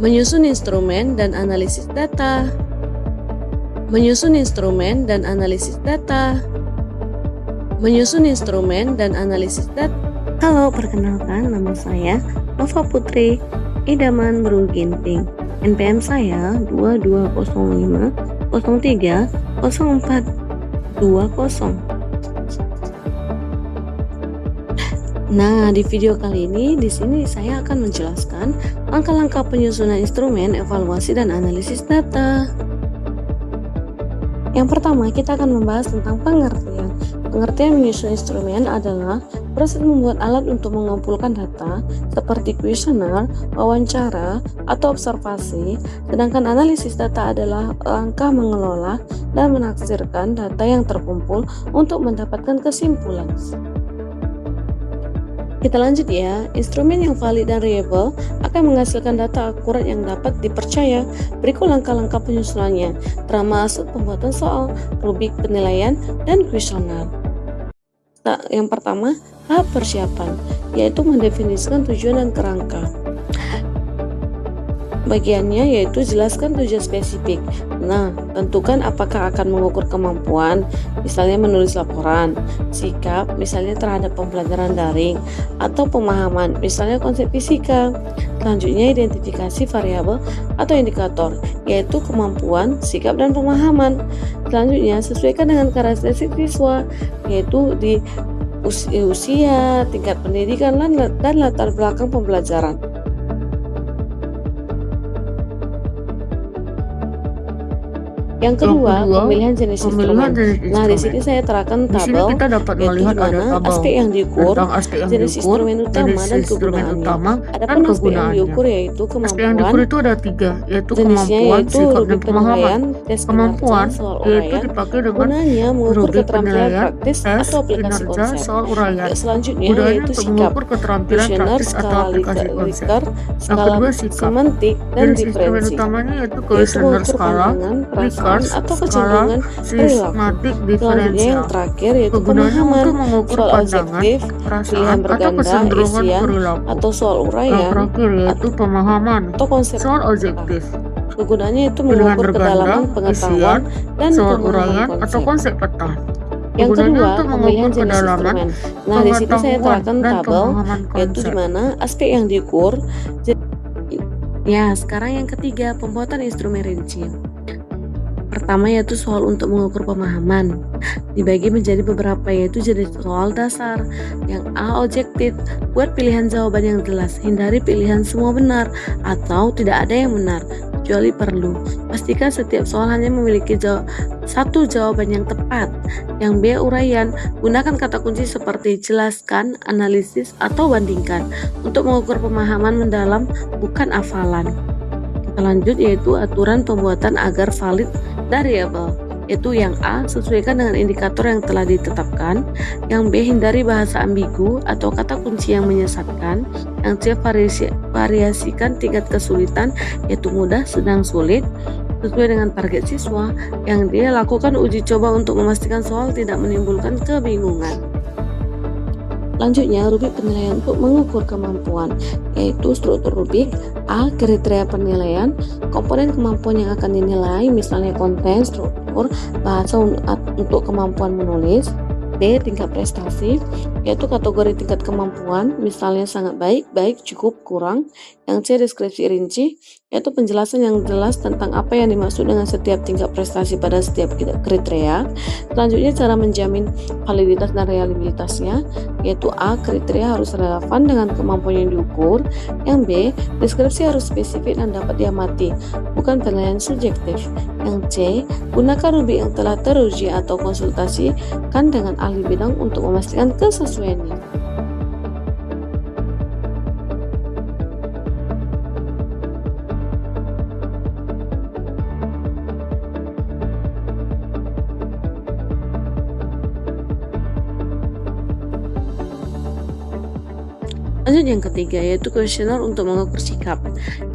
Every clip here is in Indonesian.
Menyusun instrumen dan analisis data. Menyusun instrumen dan analisis data. Menyusun instrumen dan analisis data. Halo, perkenalkan nama saya Nova Putri Idaman Beruginting. NPM saya 2205030420. Nah, di video kali ini di sini saya akan menjelaskan langkah-langkah penyusunan instrumen, evaluasi dan analisis data. Yang pertama, kita akan membahas tentang pengertian. Pengertian menyusun instrumen adalah proses membuat alat untuk mengumpulkan data seperti kuesioner, wawancara, atau observasi, sedangkan analisis data adalah langkah mengelola dan menafsirkan data yang terkumpul untuk mendapatkan kesimpulan. Kita lanjut ya, instrumen yang valid dan reliable akan menghasilkan data akurat yang dapat dipercaya. Berikut langkah-langkah penyusunannya, termasuk pembuatan soal, rubrik penilaian, dan kuesioner. Yang pertama, tahap persiapan, yaitu mendefinisikan tujuan dan kerangka. Bagiannya yaitu jelaskan tujuan spesifik. Nah, tentukan apakah akan mengukur kemampuan, misalnya menulis laporan, sikap, misalnya terhadap pembelajaran daring, atau pemahaman, misalnya konsep fisika. Selanjutnya, identifikasi variabel atau indikator, yaitu kemampuan, sikap, dan pemahaman. Selanjutnya, sesuaikan dengan karakteristik siswa, yaitu di usia, tingkat pendidikan, dan latar belakang pembelajaran. Yang kedua, pemilihan jenis instrumen. Nah, di sini saya terapkan tabel, kita dapat melihat ada tabel aspek yang diukur, jenis instrumen utama dan kegunaannya. Adapun aspek yang diukur yaitu kemampuan. Aspek yang diukur itu ada 3, yaitu jenisnya kemampuan, yaitu sikap, dan rubrik pemahaman. penilaian, tes Kemampuan soal yaitu uraian. dipakai dengan Gunanya mengukur rubrik keterampilan penilaian, praktis tes, atau aplikasi kinerja, konsep. soal uraian. Selanjutnya Gunanya yaitu untuk sikap, mengukur keterampilan kuesioner, praktis atau skala aplikasi konsep. Likert, Yang skala kedua, sikap. semantik, dan Jenis instrumen diferensi, utamanya yaitu yaitu kuesioner, mengukur skala, pandangan, perasaan, Likert, atau skala, kecenderungan perilaku. sistematik, Selanjutnya diferensial. yang terakhir yaitu Kegunaannya pemahaman, untuk mengukur soal pandangan, objektif, perasaan, pilihan atau berganda, kecenderungan isian, perilaku. atau soal Yang uraian, terakhir yaitu pemahaman, atau konsep. soal objektif, Kegunaannya itu pilihan mengukur berganda, kedalaman pengetahuan isian, dan soal pemahaman uraian, atau konsep. konsep peta. Yang Kegunaannya kedua, untuk pemilihan mengukur jenis kedalaman, instrumen. Nah, di sini saya pengetahuan, terapkan dan tabel, pemahaman yaitu konsep. di mana aspek yang diukur. Ya, sekarang yang ketiga, pembuatan instrumen rinci. Pertama yaitu soal untuk mengukur pemahaman. Dibagi menjadi beberapa yaitu jenis soal dasar. Yang A, objektif. Buat pilihan jawaban yang jelas. Hindari pilihan semua benar atau tidak ada yang benar, kecuali perlu. Pastikan setiap soal hanya memiliki satu jawaban yang tepat. Yang B, uraian. Gunakan kata kunci seperti jelaskan, analisis, atau bandingkan untuk mengukur pemahaman mendalam, bukan hafalan. Kita lanjut yaitu aturan pembuatan agar valid variabel, yaitu yang A, sesuaikan dengan indikator yang telah ditetapkan. Yang B, hindari bahasa ambigu atau kata kunci yang menyesatkan. Yang C, variasikan tingkat kesulitan, yaitu mudah, sedang, sulit, sesuai dengan target siswa. Yang D, lakukan uji coba untuk memastikan soal tidak menimbulkan kebingungan. Selanjutnya, rubrik penilaian untuk mengukur kemampuan, yaitu struktur rubrik. A, kriteria penilaian, komponen kemampuan yang akan dinilai, misalnya konten, struktur, bahasa untuk kemampuan menulis. B, tingkat prestasi, yaitu kategori tingkat kemampuan, misalnya sangat baik, baik, cukup, kurang. Yang C, deskripsi rinci, yaitu penjelasan yang jelas tentang apa yang dimaksud dengan setiap tingkat prestasi pada setiap kriteria. Selanjutnya, cara menjamin validitas dan reliabilitasnya, yaitu A, kriteria harus relevan dengan kemampuan yang diukur. Yang B, deskripsi harus spesifik dan dapat diamati, bukan penilaian subjektif. Yang C, gunakan rubrik yang telah teruji atau konsultasikan dengan ahli bidang untuk memastikan kesesuaiannya. Lanjut yang ketiga yaitu kuesioner untuk mengukur sikap.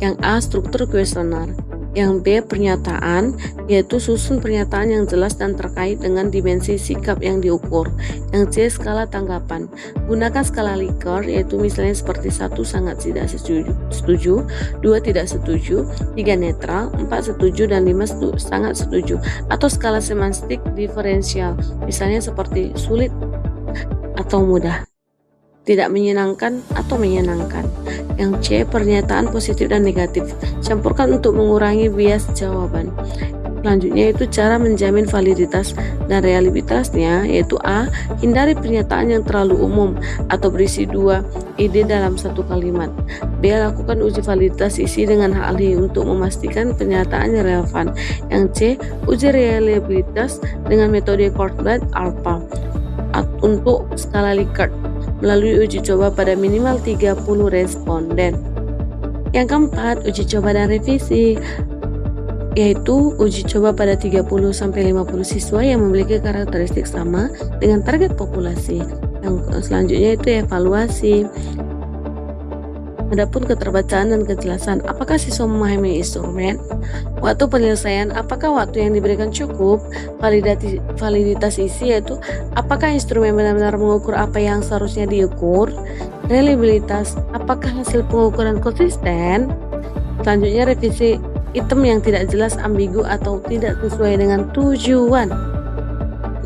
Yang A, struktur kuesioner, Yang B, pernyataan, yaitu susun pernyataan yang jelas dan terkait dengan dimensi sikap yang diukur. Yang C, skala tanggapan. Gunakan skala Likert, yaitu misalnya seperti 1 sangat tidak setuju, 2 tidak setuju, 3 netral, 4 setuju, dan 5 sangat setuju. Atau skala semantik diferensial, misalnya seperti sulit atau mudah, tidak menyenangkan atau menyenangkan. Yang C, pernyataan positif dan negatif. Campurkan untuk mengurangi bias jawaban. Selanjutnya itu cara menjamin validitas dan reliabilitasnya, yaitu A, hindari pernyataan yang terlalu umum atau berisi 2 ide dalam satu kalimat. B, lakukan uji validitas isi dengan ahli untuk memastikan pernyataan yang relevan. Yang C, uji reliabilitas dengan metode Cornblath Alpha. Untuk skala Likert, melalui uji coba pada minimal 30 responden. Yang keempat, uji coba dan revisi, yaitu uji coba pada 30-50 siswa yang memiliki karakteristik sama dengan target populasi. Yang selanjutnya itu evaluasi. Adapun keterbacaan dan kejelasan, apakah siswa memahami instrumen? Waktu penyelesaian, apakah waktu yang diberikan cukup? Validitas isi, yaitu apakah instrumen benar-benar mengukur apa yang seharusnya diukur? Reliabilitas, apakah hasil pengukuran konsisten? Selanjutnya revisi, item yang tidak jelas, ambigu, atau tidak sesuai dengan tujuan.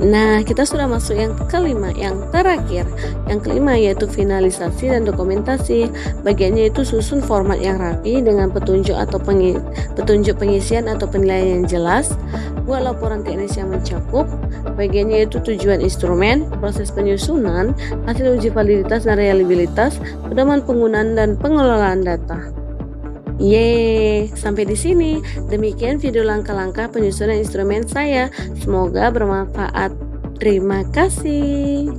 Nah, kita sudah masuk yang kelima, yang terakhir. Yang kelima yaitu finalisasi dan dokumentasi. Bagiannya itu susun format yang rapi dengan petunjuk atau petunjuk pengisian atau penilaian yang jelas. Buat laporan teknis yang mencakup. Bagiannya itu tujuan instrumen, proses penyusunan, hasil uji validitas dan reliabilitas, pedoman penggunaan dan pengelolaan data. Yeay, sampai di sini. Demikian video langkah-langkah penyusunan instrumen saya. Semoga bermanfaat. Terima kasih.